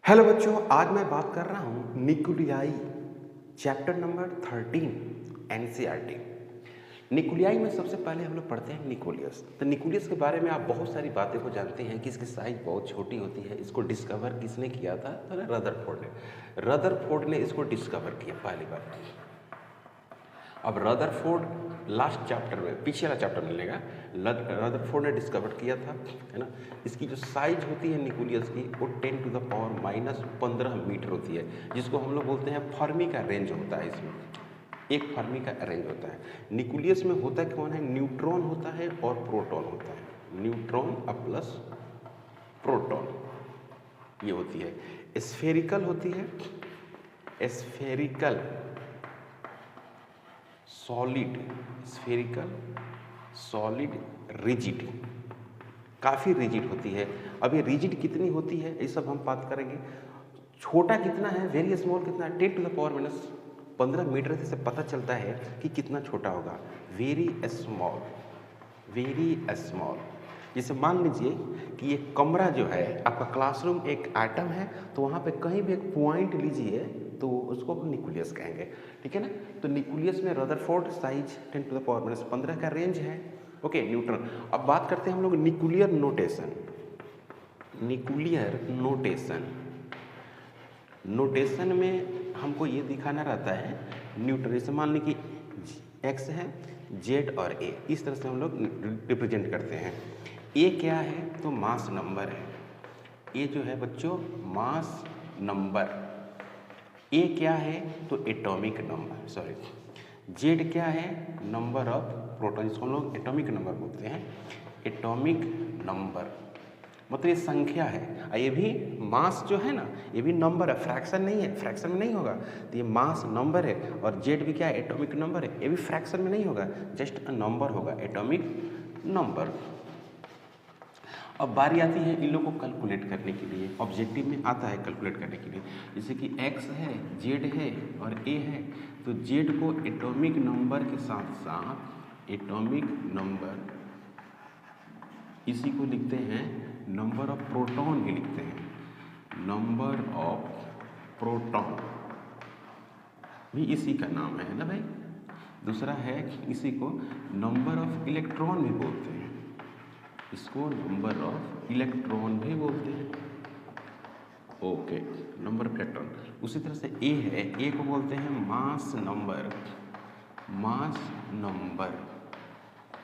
Hello बच्चों, आज मैं बात कर रहा हूँ nuclei chapter number 13 NCERT. Nuclei में सबसे पहले हम लोग पढ़ते हैं न्यूक्लियस। तो न्यूक्लियस के बारे में आप बहुत सारी बातें को जानते हैं कि इसकी साइज बहुत छोटी होती है। इसको डिस्कवर किसने किया था? तो रदरफोर्ड ने। रदरफोर्ड ने इसको डिस्कवर किया पहली बार। अब रदरफोर्ड लास्ट चैप्टर में, पीछे वाला चैप्टर मिलेगा, रदरफोर्ड ने डिस्कवर किया था, है ना। इसकी जो साइज होती है न्यूक्लियस की वो 10⁻⁻15 मीटर होती है, जिसको हम लोग बोलते हैं फर्मी का रेंज होता है। इसमें एक फर्मी का रेंज होता है। न्यूक्लियस में होता कौन है? न्यूट्रॉन होता है और प्रोटॉन होता है। न्यूट्रॉन प्लस प्रोटॉन ये होती है। स्फेरिकल होती है, spherical solid, spherical solid rigid, काफ़ी रिजिड होती है। अब ये रिजिड कितनी होती है ये सब हम बात करेंगे। छोटा कितना है, वेरी स्मॉल कितना है, 10⁻⁻15 मीटर से पता चलता है कि कितना छोटा होगा। Very small, very small. जैसे मान लीजिए कि ये कमरा जो है आपका क्लासरूम एक आइटम है, तो वहाँ पे कहीं भी एक पॉइंट लीजिए तो उसको हम न्यूक्लियस कहेंगे, ठीक है ना। तो न्यूक्लियस में रदरफोर्ड साइज 10⁻⁻15 का रेंज है। Okay, neutron. अब बात करते हैं हम लोग nuclear notation. Nuclear notation, notation में हमको ये दिखाना रहता है न्यूट्रॉन। जैसे मान ली कि एक्स है, जेड और ए, इस तरह से हम लोग रिप्रेजेंट करते हैं। ए क्या है? तो मास नंबर है। ए जो है बच्चों मास नंबर। ए क्या है? तो एटॉमिक नंबर, सॉरी। जेड क्या है? नंबर ऑफ प्रोटॉन, जिसको हम लोग एटॉमिक नंबर बोलते हैं। एटॉमिक नंबर मतलब ये संख्या है। और ये भी मास जो है ना, ये भी नंबर है, फ्रैक्शन नहीं है, फ्रैक्शन में नहीं होगा। तो ये मास नंबर है। और जेड भी क्या है? एटॉमिक नंबर है। ये भी फ्रैक्शन में नहीं होगा, जस्ट अ नंबर होगा, एटॉमिक नंबर। अब बारी आती है इन लोगों को कैलकुलेट करने के लिए। ऑब्जेक्टिव में आता है कैलकुलेट करने के लिए। जैसे कि एक्स है, जेड है और ए है, तो जेड को एटॉमिक नंबर के साथ साथ एटॉमिक नंबर, इसी को लिखते हैं नंबर ऑफ प्रोटॉन भी लिखते हैं। नंबर ऑफ प्रोटॉन भी इसी का नाम है ना भाई। दूसरा है इसी को नंबर ऑफ इलेक्ट्रॉन भी बोलते हैं, इसको नंबर ऑफ इलेक्ट्रॉन भी बोलते हैं। Okay, number of electron. उसी तरह से ए है, ए को बोलते हैं मास नंबर, मास नंबर।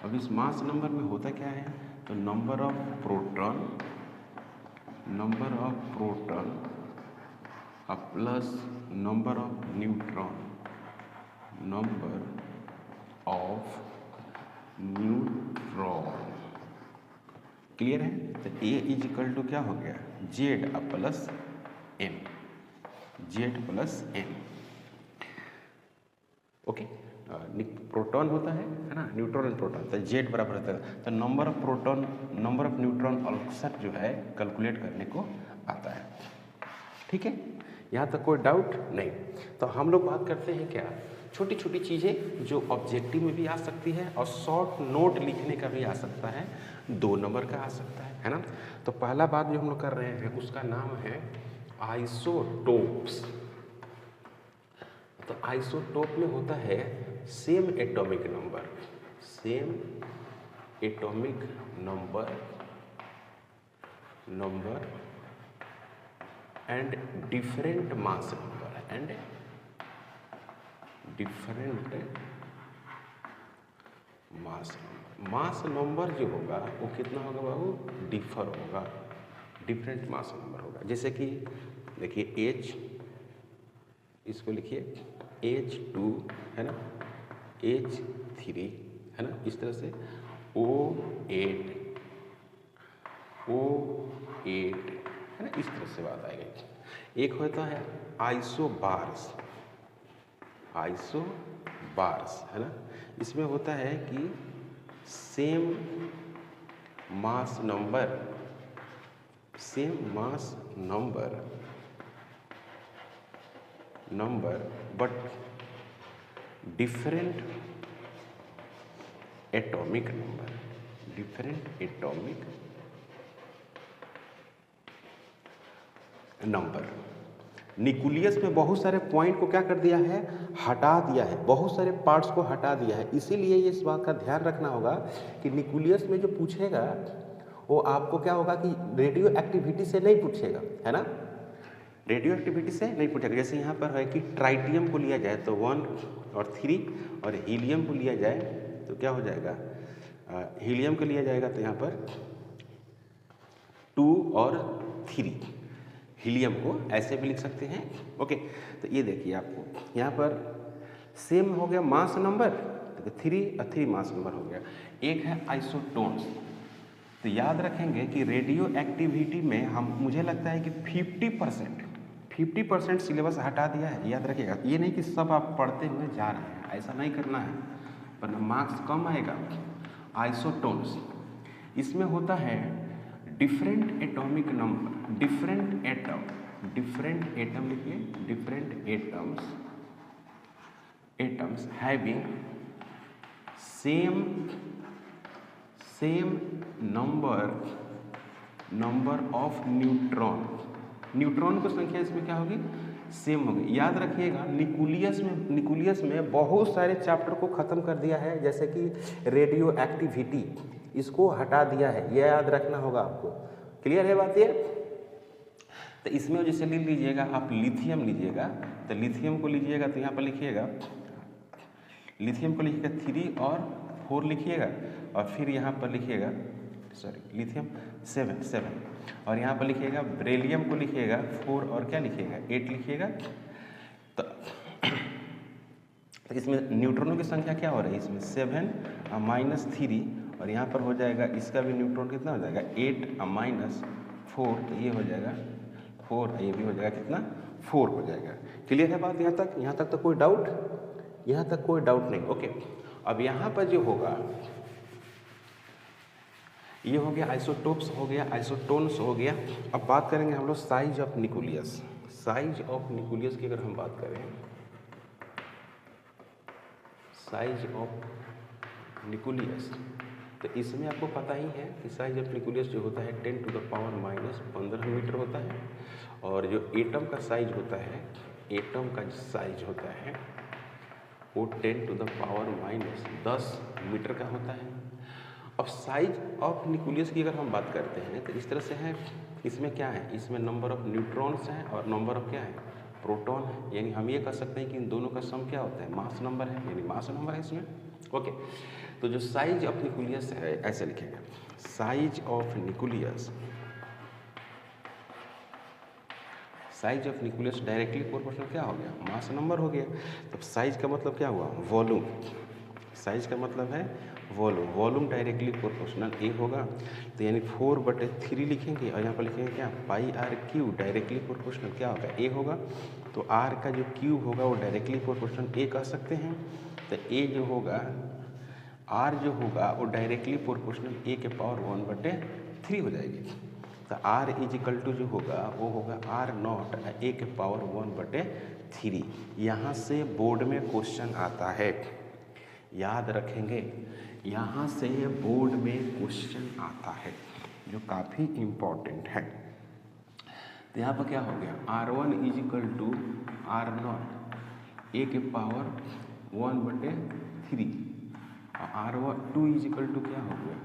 अब इस मास नंबर में होता क्या है? तो number of proton, number of proton plus number of neutron, number of neutron. Clear है? तो ए इज इक्वल टू क्या हो गया? Z plus M, Z plus M. Okay, proton होता है ना, न्यूट्रॉन एंड प्रोटॉन, तो जेड बराबर होता है। तो number of proton, number of neutron अक्सर जो है कैलकुलेट करने को आता है। ठीक है, यहाँ तक कोई डाउट नहीं। तो हम लोग बात करते हैं क्या, छोटी छोटी चीज़ें जो ऑब्जेक्टिव में भी आ सकती है और शॉर्ट नोट लिखने का भी आ सकता है, 2 नंबर का आ सकता है ना। तो पहला बात जो हम लोग कर रहे हैं उसका नाम है आइसोटोप्स। तो आइसोटोप में होता है same atomic number, same atomic number, number and different mass number, and different mass number. Mass number जो होगा वो कितना होगा बाबू? डिफर होगा, डिफरेंट मास नंबर होगा। जैसे कि देखिए H, इसको लिखिए H2 है ना, H3 है ना, इस तरह से O8, O8 है ना, इस तरह से बात आएगी। एक होता है आइसोबार्स, आइसोबार्स है ना, इसमें होता है कि same mass number, same mass number, number but different atomic number, different atomic number. Nucleus में बहुत सारे पॉइंट को क्या कर दिया है, हटा दिया है, बहुत सारे पार्ट्स को हटा दिया है। इसीलिए इस बात का ध्यान रखना होगा कि न्यूक्लियस में जो पूछेगा वो आपको क्या होगा कि रेडियो एक्टिविटी से नहीं पूछेगा, है ना, रेडियो एक्टिविटी से नहीं पूछेगा। जैसे यहाँ पर है कि ट्राइटियम को लिया जाए तो 1 और 3, और हीलियम को लिया जाए तो क्या हो जाएगा, हीलियम को लिया जाएगा तो यहाँ पर 2 और 3, हीलियम को ऐसे भी लिख सकते हैं। ओके, तो ये देखिए आपको यहाँ पर सेम हो गया मास नंबर, तो 3 और 3 मास नंबर हो गया। एक है आइसोटोन्स, तो याद रखेंगे कि रेडियो एक्टिविटी में हम, मुझे लगता है कि 50% सिलेबस हटा दिया है, याद रखिएगा। ये नहीं कि सब आप पढ़ते हुए जा रहे हैं, ऐसा नहीं करना है, पर मार्क्स कम आएगा। आइसोटोन्स, इसमें होता है different atomic number, different atom लिखिए, different atoms having same number of neutron की संख्या इसमें क्या होगी, सेम होगी। याद रखिएगा न्यूक्लियस में बहुत सारे चैप्टर को ख़त्म कर दिया है, जैसे कि रेडियो एक्टिविटी, इसको हटा दिया है, यह याद रखना होगा आपको। क्लियर है बात ये? तो इसमें जैसे ले लीजिएगा आप लिथियम लीजिएगा, तो लिथियम को लीजिएगा तो यहाँ पर लिखिएगा, लिथियम को लिखिएगा 3 और 4 लिखिएगा, और फिर यहाँ पर लिखिएगा लिथियम 7, और यहाँ पर लिखिएगा बेरिलियम को लिखिएगा 4 और क्या लिखिएगा 8 लिखिएगा। तो इसमें न्यूट्रॉनों की संख्या क्या हो रही है, इसमें 7 -3, और यहाँ पर हो जाएगा इसका भी न्यूट्रॉन कितना हो जाएगा 8 -4, तो ये हो जाएगा 4, ये भी हो जाएगा कितना 4 हो जाएगा। क्लियर है बात यहाँ तक तो कोई डाउट, यहाँ तक कोई डाउट नहीं। ओके, अब यहाँ पर जो होगा, ये हो गया आइसोटोप्स, हो गया आइसोटोन्स, हो गया। अब बात करेंगे हम लोग size of nucleus. Size of nucleus की अगर हम बात करें, साइज ऑफ न्यूक्लियस, तो इसमें आपको पता ही है कि साइज ऑफ न्यूक्लियस जो होता है 10⁻⁻15 मीटर होता है, और जो एटम का साइज होता है, एटम का साइज होता है वो 10⁻⁻10 मीटर का होता है। अब साइज ऑफ न्यूक्लियस की अगर हम बात करते हैं तो इस तरह से है, इसमें क्या है, इसमें नंबर ऑफ न्यूट्रॉन्स हैं और नंबर ऑफ क्या है, प्रोटॉन है। यानी हम ये कह सकते हैं कि इन दोनों का सम क्या होता है, मास नंबर है, यानी मास नंबर है इसमें। ओके, तो जो साइज ऑफ न्यूक्लियस है ऐसे लिखेंगे, size of nucleus, size of nucleus directly proportional क्या हो गया, मास नंबर हो गया। तो साइज का मतलब क्या हुआ, वॉल्यूम, साइज का मतलब है वॉल्यूम डायरेक्टली प्रोपोर्शनल ए होगा। तो यानी 4/3 लिखेंगे, और यहाँ पर लिखेंगे क्या, πr³ डायरेक्टली प्रोपोर्शनल क्या होगा, ए होगा। तो आर का जो क्यूब होगा वो डायरेक्टली प्रोपोर्शनल ए कह सकते हैं। तो ए जो होगा, आर जो होगा वो डायरेक्टली प्रोपोर्शनल ए के पावर 1/3 हो जाएगी। तो आर = जो होगा वो होगा R0 ए के पावर 1/3। यहाँ से बोर्ड में क्वेश्चन आता है, याद रखेंगे, यहाँ से बोर्ड में क्वेश्चन आता है जो काफ़ी इम्पोर्टेंट है। तो यहाँ पर क्या हो गया, R1 = R0 ए के पावर 1/3, और R2 = क्या हो गया,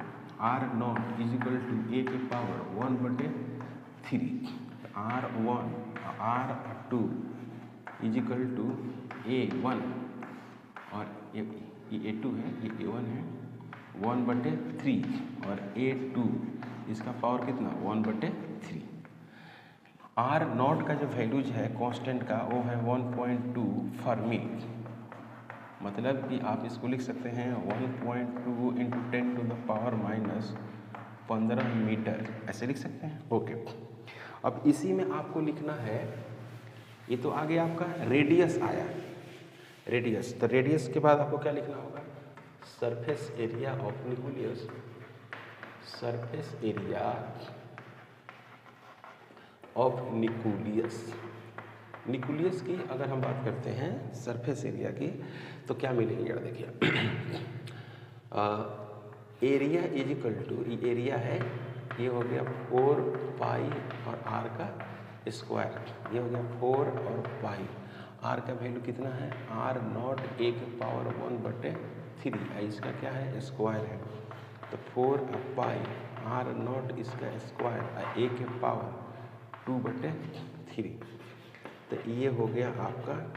R0 = ए के पावर 1/3, R1 R2 = A1, और ये A2 है, ये A1 है 1/3, और A2 इसका पावर कितना 1/3। R0 का जो वैल्यूज है कांस्टेंट का वो है 1.2 फर्मी, मतलब कि आप इसको लिख सकते हैं 1.2 × 10⁻⁻15 मीटर, ऐसे लिख सकते हैं। ओके, अब इसी में आपको लिखना है, ये तो आगे आपका रेडियस आया, रेडियस, तो रेडियस के बाद आपको क्या लिखना होगा, surface area of nucleus, surface area of nucleus. Nucleus की अगर हम बात करते हैं सरफेस एरिया की, तो क्या मिलेगी यार देखिए, एरिया = एरिया है, ये हो गया 4 पाई और r का स्क्वायर, ये हो गया 4 और पाई। आर का वैल्यू कितना है, आर नॉट ए के पावर 1/3, इसका क्या है स्क्वायर है, तो 4 पाई आर नॉट इसका स्क्वायर ए के पावर 2/3, तो ये हो गया आपका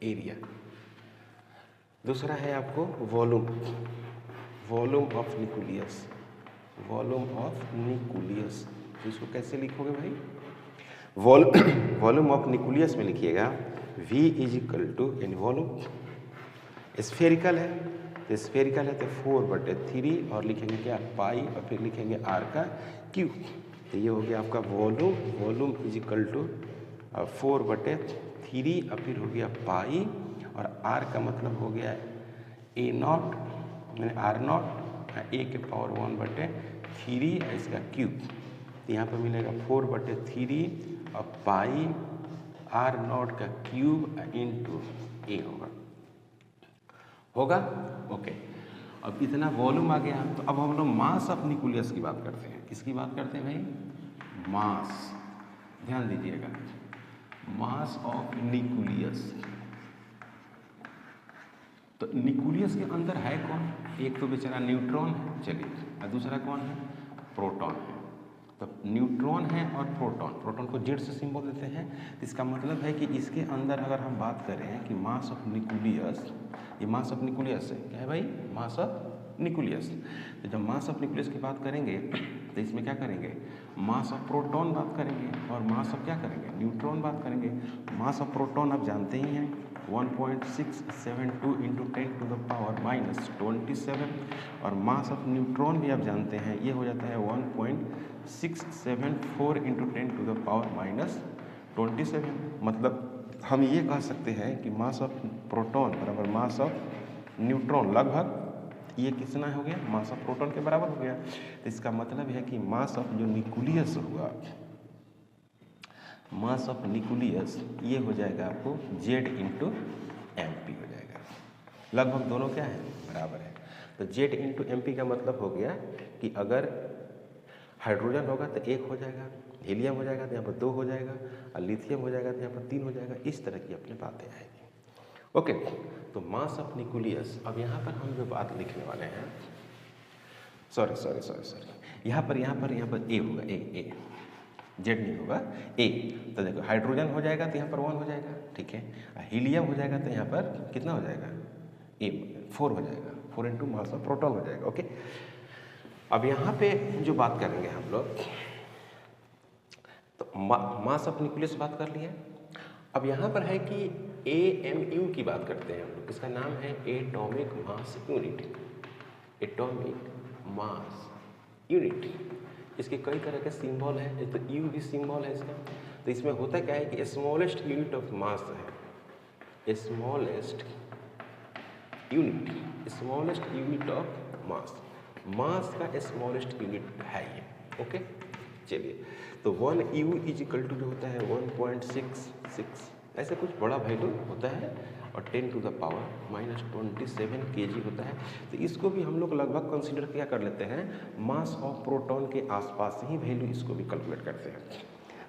एरिया। दूसरा है आपको volume, volume of nucleus, volume of nucleus, तो इसको कैसे लिखोगे भाई, वॉल्यूम ऑफ न्यूक्लियस में लिखिएगा V इज इक्वल टू, यानी वॉल्यूम स्फेरिकल है तो स्फेरिकल है तो 4/3 और लिखेंगे क्या पाई और फिर लिखेंगे r का क्यू, तो ये हो गया आपका volume, volume is equal to 4/3 और फिर हो गया पाई और r का मतलब हो गया ए नॉट यानी आर नॉट ए के पावर 1/3 इसका क्यूब, तो यहाँ पर मिलेगा 4/3 और पाई आर नॉट का क्यूब इंटू ए होगा ओके। अब इतना वॉल्यूम आ गया, तो अब हम लोग मास ऑफ न्यूक्लियस की बात करते हैं। किसकी बात करते हैं भाई, मास, ध्यान दीजिएगा, मास ऑफ न्यूक्लियस। तो न्यूक्लियस के अंदर है कौन, एक तो बेचारा न्यूट्रॉन है, चलिए, और दूसरा कौन है, प्रोटॉन है। तो न्यूट्रॉन है और प्रोटॉन, प्रोटॉन को जेड से सिंबल देते हैं, इसका मतलब है कि इसके अंदर अगर हम बात करें कि मास ऑफ न्यूक्लियस, ये मास ऑफ न्यूक्लियस है, क्या है भाई, मास ऑफ न्यूक्लियस। तो जब मास ऑफ न्यूक्लियस की बात करेंगे तो इसमें क्या करेंगे, मास ऑफ प्रोटॉन बात करेंगे और मास ऑफ क्या करेंगे, न्यूट्रॉन बात करेंगे। मास ऑफ प्रोटॉन आप जानते ही हैं 1.672 इंटू 10⁻⁻27 और मास ऑफ न्यूट्रॉन भी आप जानते हैं, ये हो जाता है 1.674 इंटू 10⁻27। मतलब हम ये कह सकते हैं कि मास ऑफ प्रोटॉन बराबर मास ऑफ न्यूट्रॉन, लगभग ये कितना हो गया, मास ऑफ प्रोटॉन के बराबर हो गया। तो इसका मतलब है कि मास ऑफ जो न्यूक्लियस होगा, मास ऑफ न्यूक्लियस ये हो जाएगा आपको जेड इंटू एम पी हो जाएगा, लगभग दोनों क्या है, बराबर है। तो जेड इंटू एम पी का मतलब हो गया कि अगर हाइड्रोजन होगा तो 1 हो जाएगा, हीलियम हो जाएगा तो यहाँ पर 2 हो जाएगा, और लिथियम हो जाएगा तो यहाँ पर 3 हो जाएगा, इस तरह की अपनी बातें आएगी ओके। तो मास ऑफ न्यूक्लियस, अब यहाँ पर हम जो बात लिखने वाले हैं, सॉरी यहाँ पर ए होगा, ए जेड नहीं होगा, ए। तो देखो हाइड्रोजन हो जाएगा तो यहाँ पर 1 हो जाएगा, ठीक है, हीलियम हो जाएगा तो यहाँ पर कितना हो जाएगा, ए 4 हो जाएगा, 4 इंटू मास ऑफ प्रोटॉन हो जाएगा ओके। अब यहाँ पे जो बात करेंगे हम लोग, तो मास ऑफ न्यूक्लियस बात कर लिया। अब यहाँ पर है कि AMU की बात करते हैं हम लोग, इसका नाम है atomic mass unit, atomic mass unit. इसके कई तरह के सिंबल हैं, तो यू भी सिंबल है इसका। तो इसमें होता क्या है कि स्मॉलेस्ट यूनिट ऑफ मास है, स्मॉलेस्ट यूनिट ऑफ मास, मास का स्मॉलेस्ट यूनिट है ये ओके। चलिए, तो 1 U इज इक्वल टू जो होता है 1.66, ऐसे कुछ बड़ा वैल्यू होता है, और 10⁻⁻27 kg होता है। तो इसको भी हम लोग लगभग कंसीडर क्या कर लेते हैं, मास ऑफ प्रोटॉन के आसपास ही वैल्यू इसको भी कैलकुलेट करते हैं।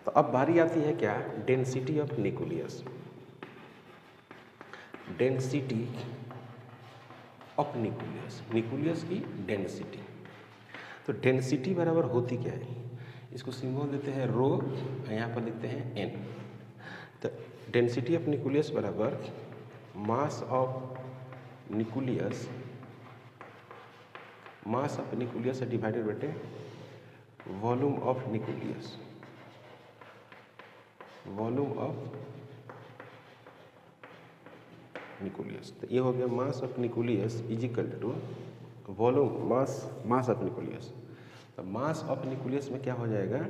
तो अब बारी आती है क्या, density of nucleus, density of nucleus, nucleus की डेंसिटी। तो डेंसिटी बराबर होती क्या है, इसको सिंबल देते हैं रो, यहाँ पर लिखते हैं एन। तो डेंसिटी ऑफ न्यूक्लियस बराबर mass of nucleus, mass of nucleus divided by volume of nucleus, volume of nucleus. तो ये हो गया mass of nucleus is equal to volume mass of nucleus. तो मास ऑफ न्यूक्लियस में क्या हो जाएगा,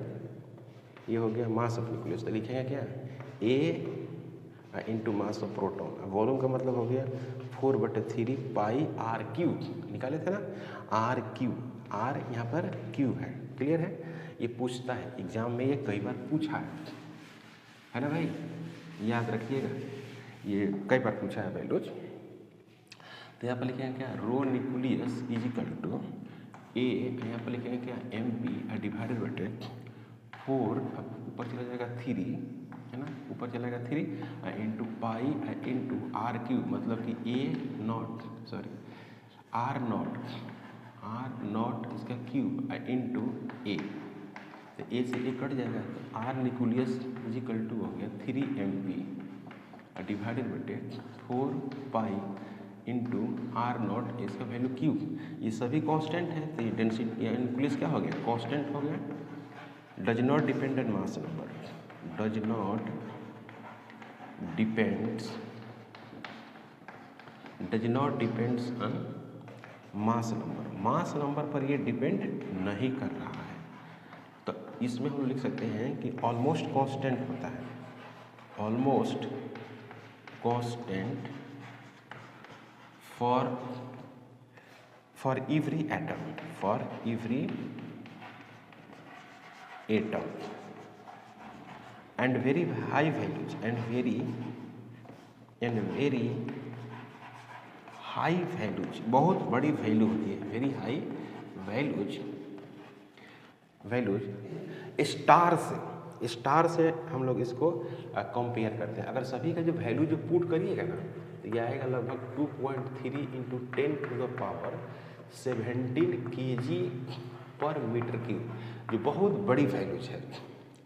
ये हो गया मास ऑफ न्यूक्लियस, तो लिखेंगे क्या, A into mass of proton. Volume का मतलब हो गया 4/3 पाई आर क्यूब, निकाले थे ना, आर क्यूब, आर यहाँ पर क्यू है, क्लियर है। ये पूछता है एग्जाम में, ये कई बार पूछा है ना भाई, याद रखिएगा, ये कई बार पूछा है वैल्यूज। तो यहाँ पर लिखेंगे क्या, रो न्यूक्लियस इज इक्वल टू ए, यहाँ पर लिखेंगे क्या, एम पी डिवाइडेड बाय 4 ऊपर चला जाएगा 3 है ना, ऊपर चलेगा 3 into pi into r cube, मतलब कि आर नॉट इसका क्यूब इंटू ए, तो ए से ए कट जाएगा, तो आर न्यूक्लियस इजिकल टू हो गया 3 MP डिवाइडेड बटे 4 पाई इंटू आर नॉट, इसका वैल्यू क्यूब, ये सभी कांस्टेंट है, तो ये डेंसिटी या न्यूक्लियस क्या हो गया, कांस्टेंट हो गया, does not depend on mass number, does not depends on mass number पर ये डिपेंड नहीं कर रहा है, तो इसमें हम लिख सकते हैं कि ऑलमोस्ट कांस्टेंट होता है, almost constant for every atom and very high values बहुत बड़ी वैल्यू होती है, वेरी हाई वैल्यूज स्टार से हम लोग इसको कंपेयर करते हैं। अगर सभी का जो वैल्यू जो पुट करिएगा ना, तो यह आएगा लगभग 2.3 into 10 to the power 17 kg पर मीटर क्यूब, जो बहुत बड़ी वैल्यूज है।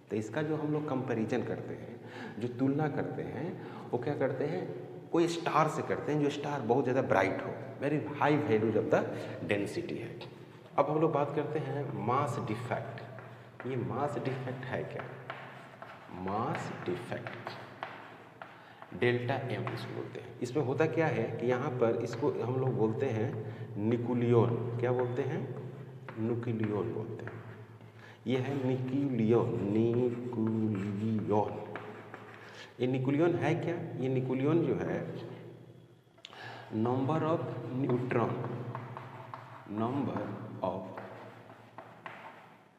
तो इसका जो हम लोग कंपैरिजन करते हैं, जो तुलना करते हैं, वो क्या करते हैं, कोई स्टार से करते हैं जो स्टार बहुत ज़्यादा ब्राइट हो, very high values of the density है। अब हम लोग बात करते हैं मास डिफेक्ट। ये मास डिफेक्ट है क्या, मास डिफेक्ट डेल्टा एम इसको बोलते हैं। इसमें होता क्या है कि यहाँ पर इसको हम लोग बोलते हैं न्यूक्लियन, क्या बोलते हैं, न्यूक्लियन बोलते हैं, ये है न्यूक्लियन। ये न्यूक्लियन है क्या, ये न्यूक्लियन जो है number of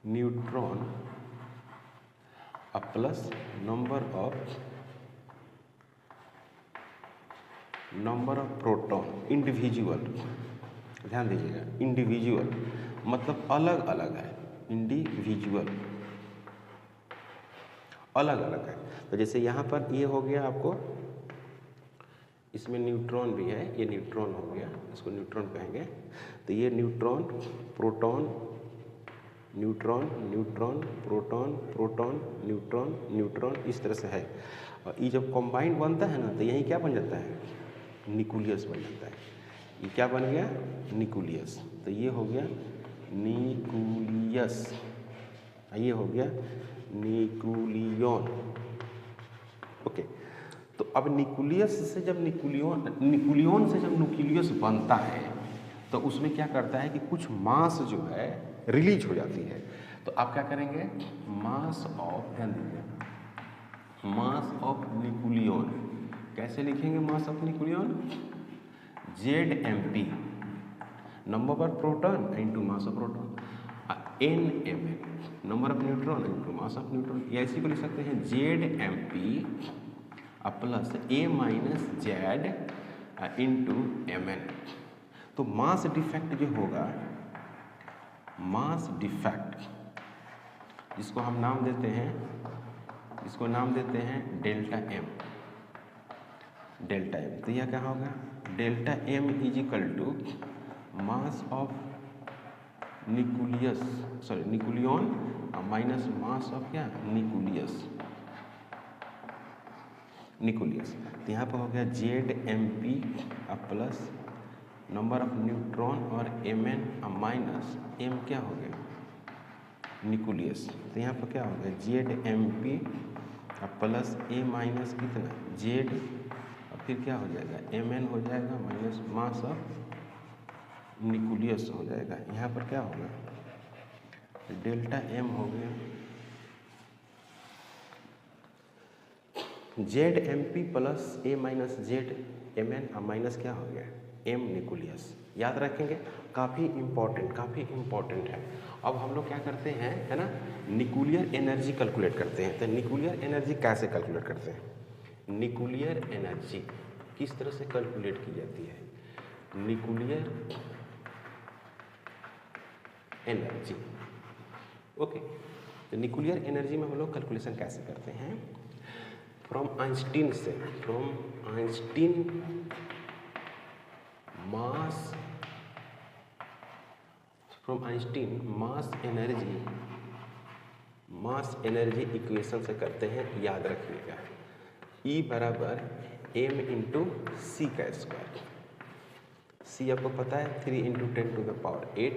neutron plus number of proton individual, ध्यान दीजिएगा, इंडिविजुअल मतलब अलग अलग है, इंडिविजुअल अलग अलग है। तो जैसे यहाँ पर ये हो गया आपको, इसमें न्यूट्रॉन भी है, ये न्यूट्रॉन हो गया, इसको न्यूट्रॉन कहेंगे। तो ये न्यूट्रॉन प्रोटॉन प्रोटॉन न्यूट्रॉन इस तरह से है। और ये जब कंबाइंड बनता है ना, तो यही क्या बन जाता है, न्यूक्लियस बन जाता है। ये क्या बन गया, न्यूक्लियस। तो ये हो गया न्यूक्लियस, ये हो गया न्यूक्लियन। ओके, तो अब न्यूक्लियस से जब न्यूक्लियन से जब न्यूक्लियस बनता है, तो उसमें क्या करता है कि कुछ मास जो है रिलीज हो जाती है। तो आप क्या करेंगे, मास ऑफ, ध्यान दीजिए, मास ऑफ न्यूक्लियन कैसे लिखेंगे, मास of nucleon ZMP, number of proton into mass of proton, NMN number of neutron into mass of neutron. या इसी को लिख सकते हैं ZMP plus A minus Z into MN। तो मास डिफेक्ट जो होगा, मास डिफेक्ट, इसको हम नाम देते हैं, डेल्टा M। तो यह क्या होगा, delta M is equal to mass of nucleon minus mass of क्या, न्यूक्लियस। तो यहाँ पर हो गया ZMP plus number of neutron और MN माइनस M क्या हो गया, न्यूक्लियस। तो यहाँ पर क्या हो गया ZMP प्लस A माइनस कितना Z, और फिर क्या हो जाएगा MN हो जाएगा माइनस मास ऑफ न्यूक्लियस हो जाएगा। यहाँ पर क्या होगा, डेल्टा M हो गया ZMP plus A minus Z MN minus क्या हो गया M न्यूक्लियस। याद रखेंगे, काफ़ी इम्पोर्टेंट है। अब हम लोग क्या करते हैं, है ना, न्यूक्लियर एनर्जी कैलकुलेट करते हैं। तो न्यूक्लियर एनर्जी कैसे कैलकुलेट करते हैं, न्यूक्लियर एनर्जी किस तरह से कैलकुलेट की जाती है, न्यूक्लियर एनर्जी। ओके, तो न्यूक्लियर एनर्जी में हम लोग कैलकुलेशन कैसे करते हैं, from Einstein mass energy equation से करते हैं, याद रखिएगा। E बराबर m इंटू सी का स्क्वायर। C आपको पता है 3 इंटू 10⁸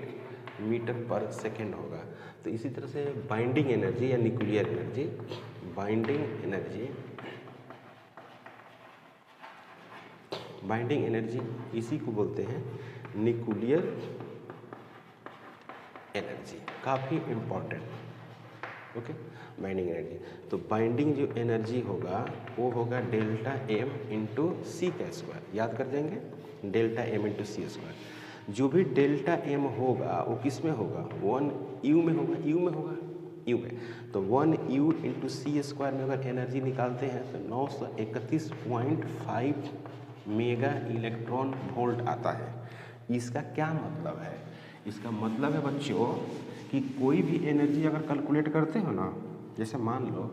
मीटर पर सेकेंड होगा। तो इसी तरह से बाइंडिंग एनर्जी या न्यूक्लियर एनर्जी, बाइंडिंग एनर्जी इसी को बोलते हैं न्यूक्लियर एनर्जी, काफ़ी इम्पॉर्टेंट। Okay, binding energy. तो बाइंडिंग जो एनर्जी होगा वो होगा डेल्टा m इंटू सी का स्क्वायर, याद कर देंगे, डेल्टा m इंटू सी स्क्वायर। जो भी डेल्टा m होगा वो किस में होगा, 1u में होगा, u में। तो 1u इंटू सी स्क्वायर में अगर एनर्जी निकालते हैं तो 931.5 मेगा इलेक्ट्रॉन वोल्ट आता है। इसका क्या मतलब है, इसका मतलब है बच्चों कि कोई भी एनर्जी अगर कैलकुलेट करते हो ना, जैसे मान लो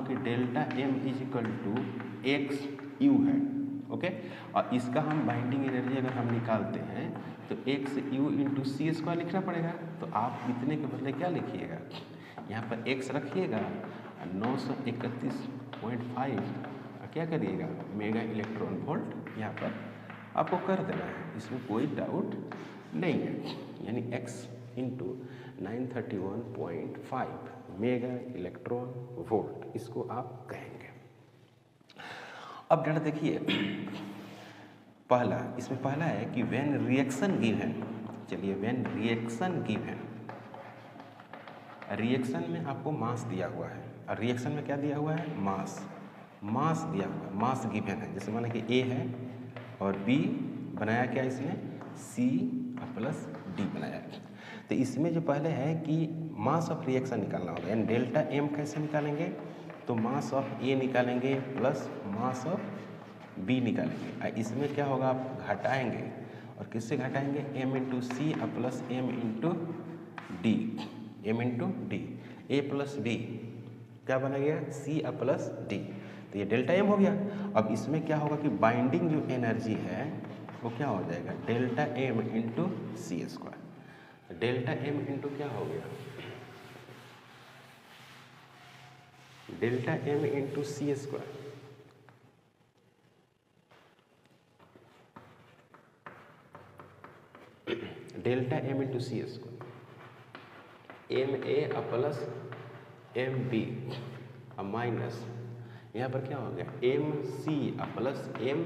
कि delta m is equal to x u है, ओके, और इसका हम बाइंडिंग एनर्जी अगर हम निकालते हैं तो एक्स यू इंटू सी स्क्वायर लिखना पड़ेगा। तो आप इतने के बदले क्या लिखिएगा, यहाँ पर x रखिएगा, 931.5 क्या करिएगा, मेगा इलेक्ट्रॉन वोल्ट यहाँ पर आपको कर देना है, इसमें कोई डाउट नहीं है। यानी x into 931.5 mega electron volt, इसको आप कहेंगे। अब डेटा देखिए, इसमें पहला है कि व्हेन रिएक्शन गिवन, चलिए व्हेन रिएक्शन गिवन, रिएक्शन में आपको मास दिया हुआ है, और रिएक्शन में क्या दिया हुआ है, मास दिया हुआ है, मास गिवन है। जैसे माना कि A है और B बनाया क्या इसने, C प्लस D बनाया। तो इसमें जो पहले है कि मास ऑफ रिएक्शन निकालना होगा, यानी डेल्टा M कैसे निकालेंगे, तो मास ऑफ A निकालेंगे प्लस मास ऑफ B निकालेंगे। इसमें क्या होगा, आप घटाएंगे, और किससे घटाएंगे, M into c plus M into d, M into d, A plus B क्या बना गया, C प्लस D। तो ये डेल्टा M हो गया। अब इसमें क्या होगा कि बाइंडिंग जो एनर्जी है वो क्या हो जाएगा, डेल्टा M इंटू सी स्क्वायर। डेल्टा M इंटू क्या हो गया, डेल्टा M इंटू सी स्क्वायर। डेल्टा M इंटू सी square, MA plus MB minus यहाँ पर क्या हो गया, MC प्लस M,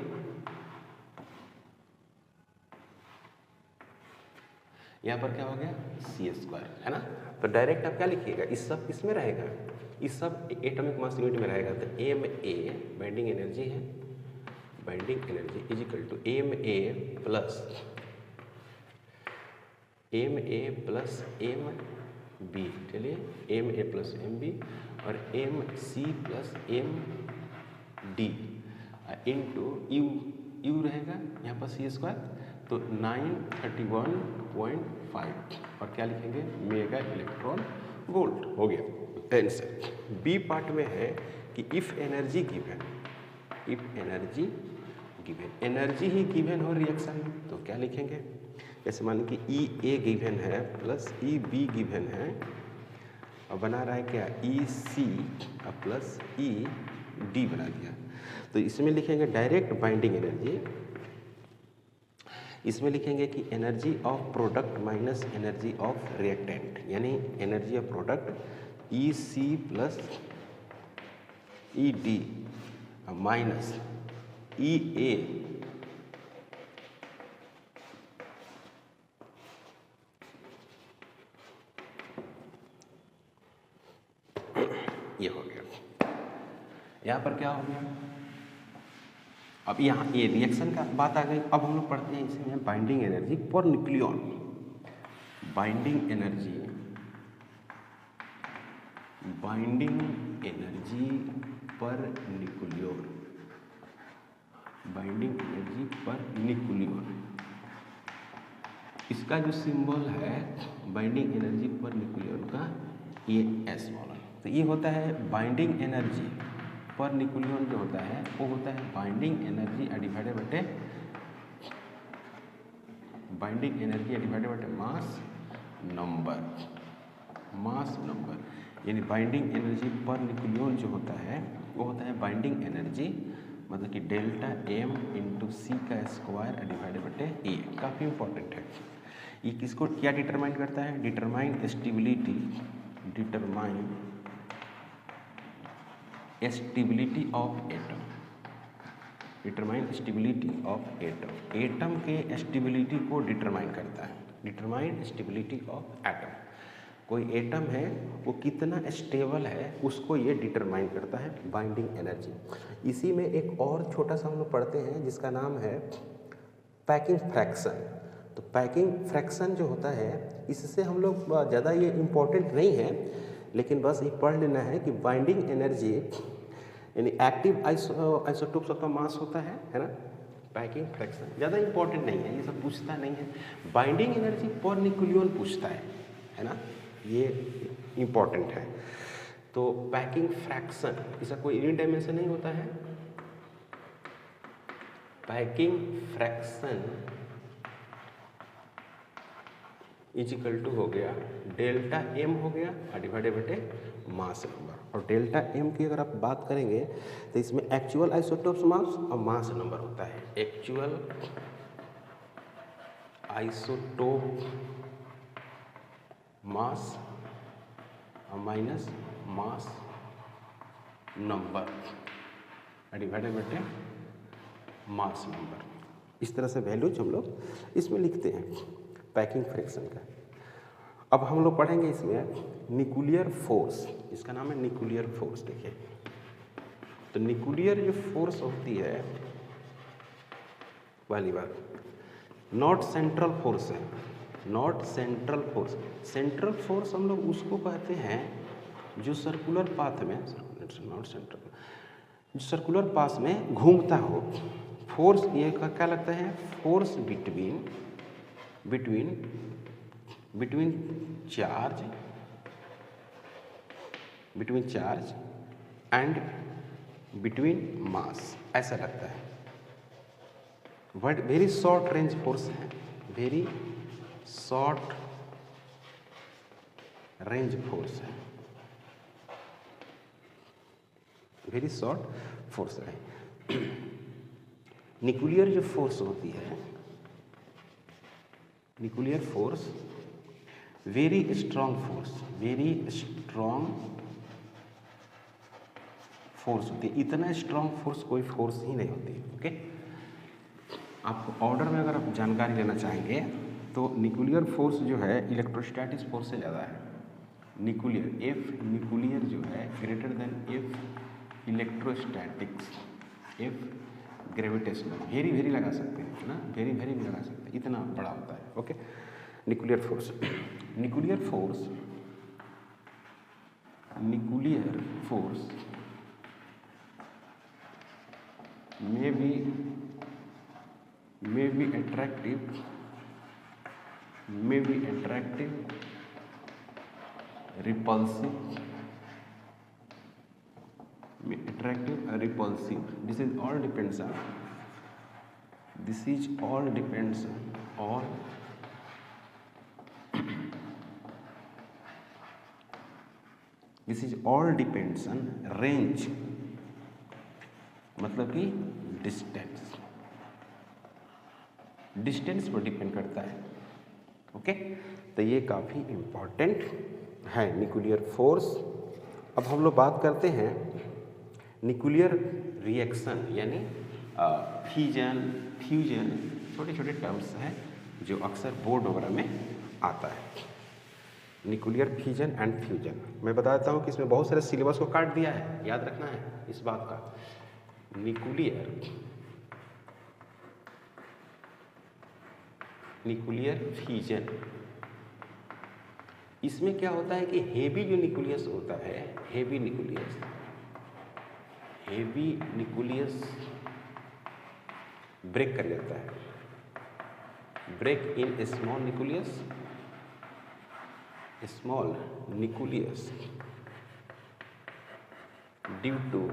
यहाँ पर क्या हो गया, सी स्क्वायर, है ना। तो डायरेक्ट आप क्या लिखिएगा, इस सब इसमें रहेगा, इस सब एटॉमिक मास यूनिट में रहेगा। तो MA बाइंडिंग एनर्जी है, binding energy is equal to MA plus MB, चलिए MA प्लस MB और MC plus MD into u रहेगा यहाँ पर सी स्क्वायर, तो 931.5 और क्या लिखेंगे, मेगा इलेक्ट्रॉन वोल्ट हो गया आंसर। बी पार्ट में है कि if energy given, energy he given हो रिएक्शन में, तो क्या लिखेंगे, जैसे मान कि EA गिवन है प्लस EB गिवन है, और बना रहा है क्या, EC प्लस ED बना दिया। तो इसमें लिखेंगे डायरेक्ट बाइंडिंग एनर्जी, इसमें लिखेंगे कि energy of product minus energy of reactant, यानी energy of product EC plus ED minus EA ये हो गया। यहाँ पर क्या हो गया, अब यहाँ ये रिएक्शन का बात आ गई। अब हम लोग पढ़ते हैं इसमें बाइंडिंग एनर्जी पर न्यूक्लियॉन, बाइंडिंग एनर्जी पर न्यूक्लियॉन, बाइंडिंग एनर्जी पर न्यूक्लियॉन। इसका जो सिंबल है बाइंडिंग एनर्जी पर न्यूक्लियॉन का, ये S वाला। तो ये होता है बाइंडिंग एनर्जी पर न्यूक्लियन जो होता है वो होता है बाइंडिंग एनर्जी डिवाइडेड बटे मास नंबर यानी बाइंडिंग एनर्जी पर न्यूक्लियन जो होता है वो होता है बाइंडिंग एनर्जी मतलब कि डेल्टा M इंटू सी का स्क्वायर डिवाइडेड बटे ए। काफ़ी इंपॉर्टेंट है ये। किसको क्या डिटरमाइन करता है? Determine stability of atom. Determine stability of atom. Atom के स्टेबिलिटी को डिटरमाइन करता है। Determine stability of atom. कोई एटम है वो कितना स्टेबल है उसको ये डिटरमाइन करता है बाइंडिंग एनर्जी। इसी में एक और छोटा सा हम लोग पढ़ते हैं जिसका नाम है पैकिंग फ्रैक्शन। तो पैकिंग फ्रैक्शन जो होता है इससे हम लोग ज़्यादा ये इम्पोर्टेंट नहीं है, लेकिन बस ये पढ़ लेना है कि बाइंडिंग एनर्जी यानी active isotopes of the mass होता है ना। पैकिंग फ्रैक्शन ज़्यादा इंपॉर्टेंट नहीं है, ये सब पूछता नहीं है। बाइंडिंग एनर्जी पर न्यूक्लियन पूछता है ना, ये इम्पॉर्टेंट है। तो पैकिंग फ्रैक्शन इसका कोई यूनिट डायमेंशन नहीं होता है। Packing fraction is equal to हो गया डेल्टा M हो गया डिवाइडेड बटे मास नंबर। और डेल्टा M की अगर आप बात करेंगे तो इसमें एक्चुअल आइसोटोप्स मास और मास नंबर होता है। एक्चुअल आइसोटोप मास माइनस मास नंबर डिवाइडेड बटे मास नंबर। इस तरह से वैल्यूज हम लोग इसमें लिखते हैं पैकिंग फ्रैक्शन का। अब हम लोग पढ़ेंगे इसमें न्यूक्लियर फोर्स। इसका नाम है न्यूक्लियर फोर्स। देखिए तो न्यूक्लियर जो फोर्स होती है वाली बात नॉट सेंट्रल फोर्स है। Not central force. Central force हम लोग उसको कहते हैं जो सर्कुलर पाथ में नॉट सेंट्रल जो सर्कुलर पाथ में घूमता हो। फोर्स ये क्या लगता है? Force between charge and between mass ऐसा लगता है। But very short range force है। वेरी शॉर्ट रेंज फोर्स है। वेरी शॉर्ट फोर्स है। न्यूक्लियर जो फोर्स होती है nuclear force very strong force होती है। इतना स्ट्रॉन्ग फोर्स कोई फोर्स ही नहीं होती। ओके, आपको ऑर्डर में अगर आप जानकारी लेना चाहेंगे तो न्यूक्लियर फोर्स जो है इलेक्ट्रोस्टैटिक फोर्स से ज़्यादा है। न्यूक्लियर जो है greater than F electrostatics, F gravitational. Very लगा सकते हैं ना, वेरी भी लगा सकते हैं, इतना बड़ा होता है। Okay, nuclear force may be attractive, repulsive. This is all depends on range, मतलब कि डिस्टेंस पर डिपेंड करता है। ओके, तो ये काफ़ी इम्पॉर्टेंट है न्यूक्लियर फोर्स। अब हम लोग बात करते हैं न्यूक्लियर रिएक्शन यानी फ्यूजन। छोटे टर्म्स हैं जो अक्सर बोर्ड वगैरह में आता है। न्यूक्लियर फिजन एंड फ्यूजन मैं बताता हूँ कि इसमें बहुत सारे सिलेबस को काट दिया है, याद रखना है इस बात का। न्यूक्लियर फिजन, इसमें क्या होता है कि हेवी जो न्यूक्लियस होता है, हेवी न्यूक्लियस ब्रेक कर जाता है। Break in small nucleus small nucleus due to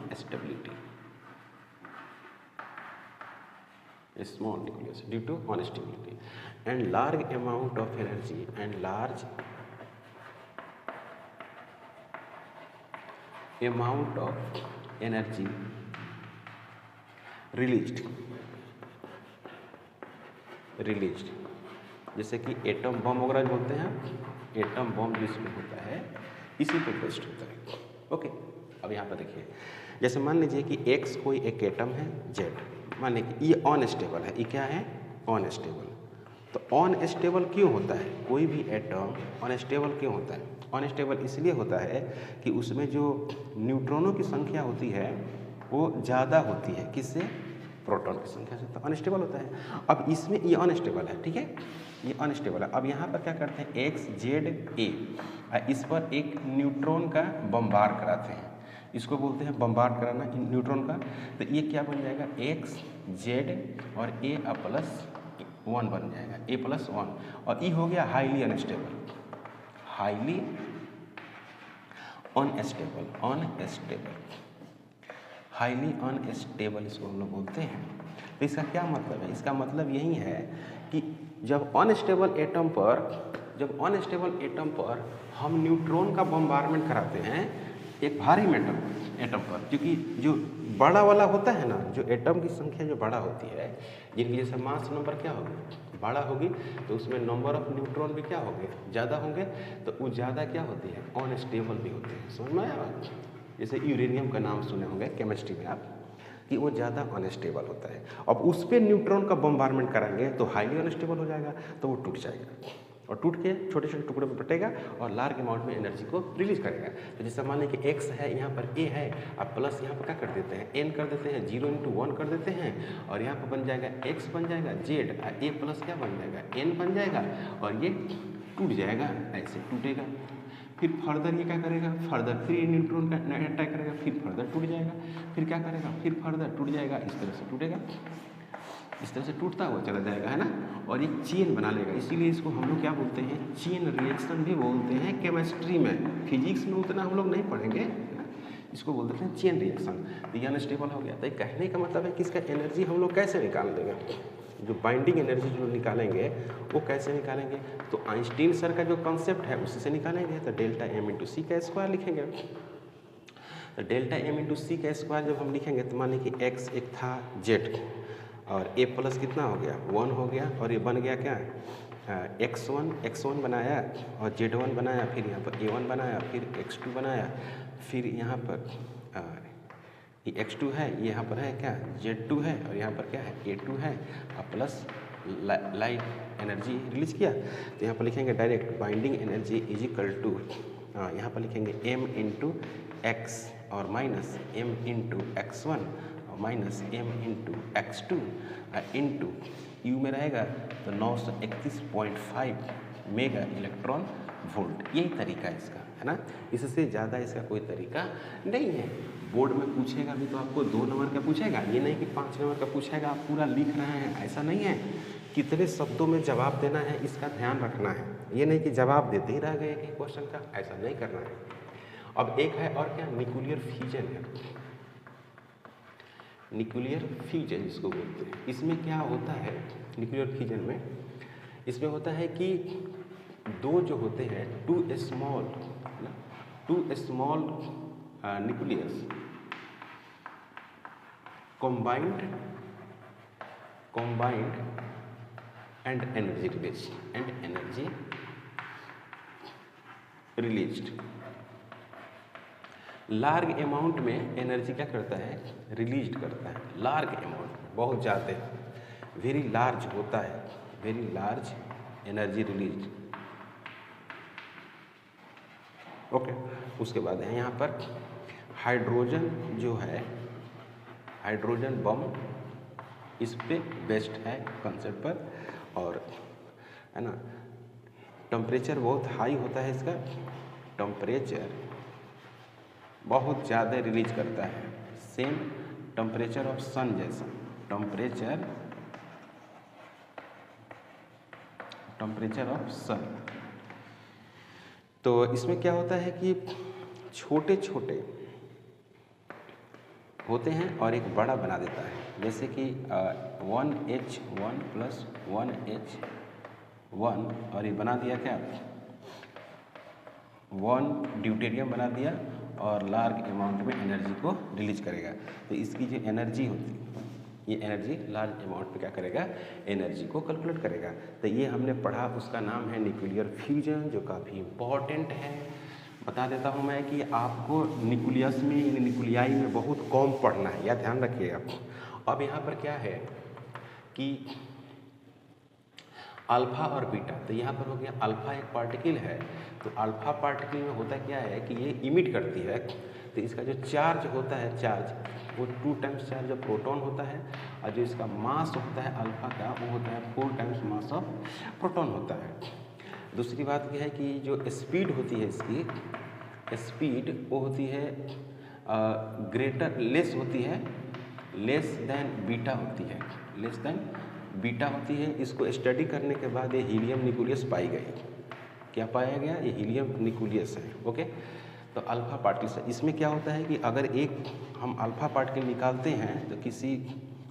instability, a small nucleus due to instability, and large amount of energy released, जैसे कि एटम बम वगैरह बोलते हैं, एटम बम जिसमें होता है इसी पे बेस्ड होता है। ओके, अब यहाँ पर देखिए, जैसे मान लीजिए कि x कोई एक एटम है, z मान लीजिए ये अनस्टेबल है, ये क्या है अनस्टेबल। तो अनस्टेबल क्यों होता है, कोई भी एटम अनस्टेबल क्यों होता है? अनस्टेबल इसलिए होता है कि उसमें जो न्यूट्रॉनों की संख्या होती है वो ज़्यादा होती है, किससे? प्रोटॉन की संख्या से, तो अनस्टेबल होता है। अब इसमें ये अनस्टेबल है, ठीक है, ये अनस्टेबल है। अब यहाँ पर क्या करते हैं, एक्स जेड ए, इस पर एक न्यूट्रॉन का बम्बार कराते हैं, इसको बोलते हैं बम्बार कराना न्यूट्रॉन का। तो ये क्या बन जाएगा, एक्स जेड और ए प्लस 1 बन जाएगा, ए प्लस 1, और ये हो गया हाईली अनस्टेबल, हाईली अनस्टेबल इसको हम लोग बोलते हैं। तो इसका क्या मतलब है? इसका मतलब यही है कि जब अनस्टेबल एटम पर हम न्यूट्रॉन का बम्बारमेंट कराते हैं एक भारी एटम पर, क्योंकि जो बड़ा वाला होता है ना, जो एटम की संख्या जो बड़ा होती है, जिनकी जैसे मास नंबर क्या होगी, बड़ा होगी, तो उसमें नंबर ऑफ न्यूट्रॉन भी क्या होंगे, ज़्यादा होंगे, तो वो ज़्यादा क्या होती है, अनस्टेबल भी होते हैं। समझ में आया? जैसे यूरेनियम का नाम सुने होंगे केमिस्ट्री में आप, कि वो ज़्यादा अनस्टेबल होता है। अब उस पर न्यूट्रॉन का बम्बारमेंट कराएंगे तो हाईली अनस्टेबल हो जाएगा, तो वो टूट जाएगा, और टूट के छोटे छोटे टुकड़े में बटेगा और लार्ज अमाउंट में एनर्जी को रिलीज करेगा। तो जैसे मान लें कि x है, यहाँ पर a है, अब प्लस यहाँ पर क्या कर देते हैं, n कर देते हैं, 0 × 1 कर देते हैं, और यहाँ पर बन जाएगा x बन जाएगा z, a प्लस क्या बन जाएगा, n बन जाएगा, और ये टूट जाएगा, ऐसे टूटेगा। फिर फर्दर ये क्या करेगा, फर्दर फिर ये न्यूट्रॉन का अटैक करेगा, फिर फर्दर टूट जाएगा, फिर क्या करेगा, फिर फर्दर टूट जाएगा, इस तरह से टूटेगा, इस तरह से टूटता हुआ चला जाएगा, है ना, और एक चेन बना लेगा। इसीलिए इसको हम लोग क्या बोलते हैं, चेन रिएक्शन भी बोलते हैं केमिस्ट्री में। फिजिक्स में उतना हम लोग नहीं पढ़ेंगे, इसको बोलते हैं चेन रिएक्शन। तो ये अनस्टेबल हो गया। तो कहने का मतलब है कि इसका एनर्जी हम लोग कैसे निकाल देंगे, जो बाइंडिंग एनर्जी जो निकालेंगे वो कैसे निकालेंगे, तो आइंस्टीन सर का जो कॉन्सेप्ट है उसी से निकालेंगे। तो डेल्टा m × c का स्क्वायर लिखेंगे। तो डेल्टा m × c का स्क्वायर जब हम लिखेंगे तो माने कि x एक था z, और a प्लस कितना हो गया, 1 हो गया, और ये बन गया क्या, x1 बनाया और z1 बनाया, फिर यहाँ पर a1 बनाया, फिर x2 बनाया, फिर यहाँ पर ये x2 है, ये यहाँ पर है क्या, z2 है, और यहाँ पर क्या है, a2 है, और प्लस लाइट एनर्जी रिलीज किया। तो यहाँ पर लिखेंगे direct binding energy is equal to, यहाँ पर लिखेंगे m × x और माइनस m × x1 और minus m × x2 into u में रहेगा तो 931.5 मेगा इलेक्ट्रॉन वोल्ट। यही तरीका है इसका, है ना, इससे ज़्यादा इसका कोई तरीका नहीं है। बोर्ड में पूछेगा भी तो आपको 2 नंबर का पूछेगा, ये नहीं कि 5 नंबर का पूछेगा आप पूरा लिख रहे हैं, ऐसा नहीं है। कितने शब्दों में जवाब देना है इसका ध्यान रखना है, ये नहीं कि जवाब देते ही रह गए कि क्वेश्चन का, ऐसा नहीं करना है। अब एक है और क्या, न्यूक्लियर फ्यूजन है, न्यूक्लियर फ्यूजन जिसको बोलते हैं। इसमें क्या होता है न्यूक्लियर फ्यूजन में, इसमें होता है कि दो जो होते हैं two small nucleus combined and energy released large amount में एनर्जी क्या करता है, रिलीज करता है। लार्ज अमाउंट बहुत ज़्यादा, वेरी लार्ज होता है, very large energy release. Okay, उसके बाद है यहाँ पर हाइड्रोजन जो है, हाइड्रोजन बम, इस पे बेस्ड है कंसेप्ट पर, और है ना, टेम्परेचर बहुत हाई होता है इसका, टेम्परेचर बहुत ज़्यादा रिलीज करता है, सेम टेम्परेचर ऑफ सन जैसा, टेम्परेचर ऑफ सन। तो इसमें क्या होता है कि छोटे छोटे होते हैं और एक बड़ा बना देता है, जैसे कि 1H1 + 1H1 और ये बना दिया क्या 1 ड्यूटेरियम बना दिया और लार्ज अमाउंट में एनर्जी को रिलीज करेगा। तो इसकी जो एनर्जी होती है, ये एनर्जी लार्ज अमाउंट पे क्या करेगा, एनर्जी को कैलकुलेट करेगा। तो ये हमने पढ़ा, उसका नाम है न्यूक्लियर फ्यूजन, जो काफ़ी इम्पॉर्टेंट है। बता देता हूँ मैं कि आपको न्यूक्लियस में यानी न्यूक्लियाई में बहुत कम पढ़ना है, यह ध्यान रखिएगा। अब यहाँ पर क्या है कि अल्फा और बीटा, तो यहाँ पर हो गया अल्फा एक पार्टिकल है, तो अल्फा पार्टिकल में होता क्या है कि ये इमिट करती है, तो इसका जो चार्ज होता है, चार्ज वो 2 टाइम्स चार्ज ऑफ प्रोटॉन होता है, और जो इसका मास होता है अल्फा का वो होता है 4 टाइम्स मास ऑफ प्रोटॉन होता है। दूसरी बात यह है कि जो स्पीड होती है इसकी, स्पीड वो होती है लेस होती है, लेस देन बीटा होती है, लेस देन बीटा होती है। इसको स्टडी करने के बाद ये हीलियम न्यूक्लियस पाई गई। क्या पाया गया, ये हीलियम न्यूक्लियस है। ओके, तो अल्फा पार्टिकल, इसमें क्या होता है कि अगर एक हम अल्फा पार्टिकल निकालते हैं तो किसी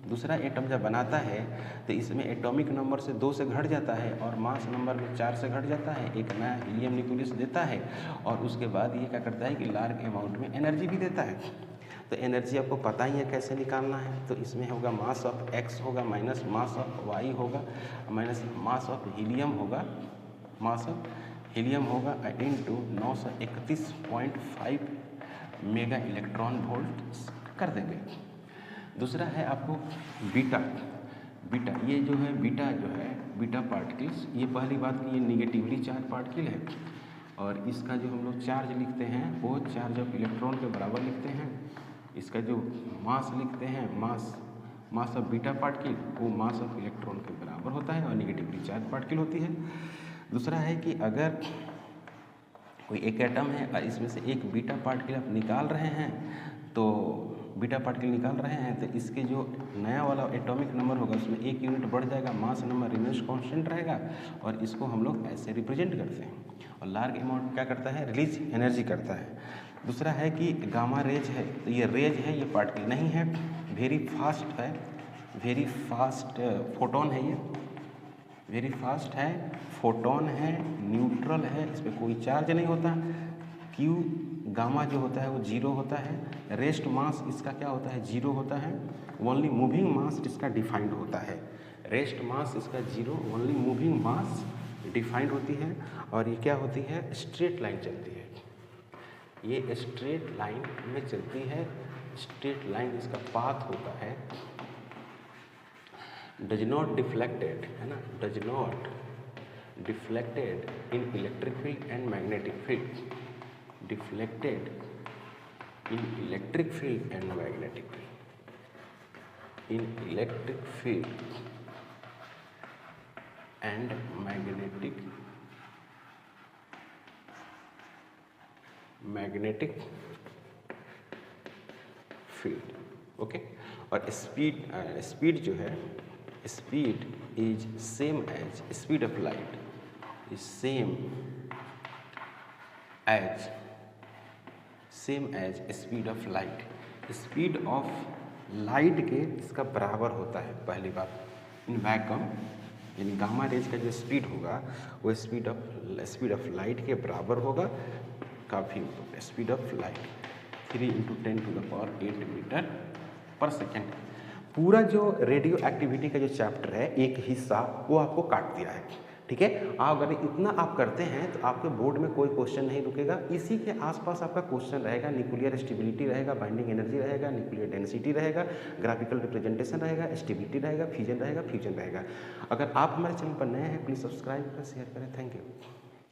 दूसरा एटम जब बनाता है तो इसमें एटॉमिक नंबर से 2 से घट जाता है और मास नंबर में 4 से घट जाता है, एक नया हीलियम न्यूक्लियस देता है, और उसके बाद ये क्या करता है कि लार्ज अमाउंट में एनर्जी भी देता है। तो एनर्जी आपको पता ही है कैसे निकालना है, तो इसमें होगा मास ऑफ एक्स होगा माइनस मास ऑफ वाई होगा माइनस मास ऑफ हीलियम होगा, मास ऑफ हीलियम होगा इंटू 931.5 मेगा इलेक्ट्रॉन वोल्ट कर देंगे। दूसरा है आपको बीटा, ये जो है बीटा पार्टिकल्स, ये पहली बात कि ये निगेटिवली चार्ज पार्टिकल है, और इसका जो हम लोग चार्ज लिखते हैं वो चार्ज ऑफ इलेक्ट्रॉन के बराबर लिखते हैं। इसका जो मास लिखते हैं, मास ऑफ बीटा पार्टिकल वो मास ऑफ इलेक्ट्रॉन के बराबर होता है और निगेटिवली चार्ज पार्टिकल होती है। दूसरा है कि अगर कोई एक एटम है और इसमें से एक बीटा पार्टिकल आप निकाल रहे हैं, तो बीटा पार्टिकल निकाल रहे हैं तो इसके जो नया वाला एटॉमिक नंबर होगा उसमें 1 यूनिट बढ़ जाएगा, मास नंबर रिमेन्स कांस्टेंट रहेगा, और इसको हम लोग ऐसे रिप्रेजेंट करते हैं। और लार्ज अमाउंट क्या करता है, रिलीज एनर्जी करता है। दूसरा है कि गामा रेज है, तो ये रेज है, ये पार्टिकल नहीं है, वेरी फास्ट है, वेरी फास्ट फोटोन है, ये वेरी फास्ट है, फोटोन है, न्यूट्रल है, इस पर कोई चार्ज नहीं होता। क्यू गामा जो होता है वो 0 होता है, रेस्ट मास इसका क्या होता है 0 होता है, ओनली मूविंग मास इसका डिफाइंड होता है, रेस्ट मास इसका 0, ओनली मूविंग मास डिफाइंड होती है। और ये क्या होती है, स्ट्रेट लाइन चलती है, ये स्ट्रेट लाइन में चलती है, स्ट्रेट लाइन इसका पाथ होता है, डज नॉट डिफ्लेक्टेड है ना, does not deflected in electric field and magnetic field, deflected in electric field and magnetic field, in electric field and magnetic field. Okay, और speed जो है, speed is same as speed of light, is same as speed of light, speed of light के इसका बराबर होता है। पहली बात इन वैक्यूम यानी गामा रेज का जो स्पीड होगा वो स्पीड ऑफ लाइट के बराबर होगा। काफ़ी स्पीड ऑफ लाइट 3 × 10⁸ मीटर पर सेकेंड। पूरा जो रेडियो एक्टिविटी का जो चैप्टर है एक हिस्सा वो आपको काट दिया है, ठीक है। अगर इतना आप करते हैं तो आपके बोर्ड में कोई क्वेश्चन नहीं रुकेगा, इसी के आसपास आपका क्वेश्चन रहेगा। न्यूक्लियर स्टेबिलिटी रहेगा, बाइंडिंग एनर्जी रहेगा, न्यूक्लियर डेंसिटी रहेगा, ग्राफिकल रिप्रेजेंटेशन रहेगा, स्टेबिलिटी रहेगा, फ्यूजन रहेगा। अगर आप हमारे चैनल पर नए हैं प्लीज़ सब्सक्राइब करें, शेयर करें। Thank you.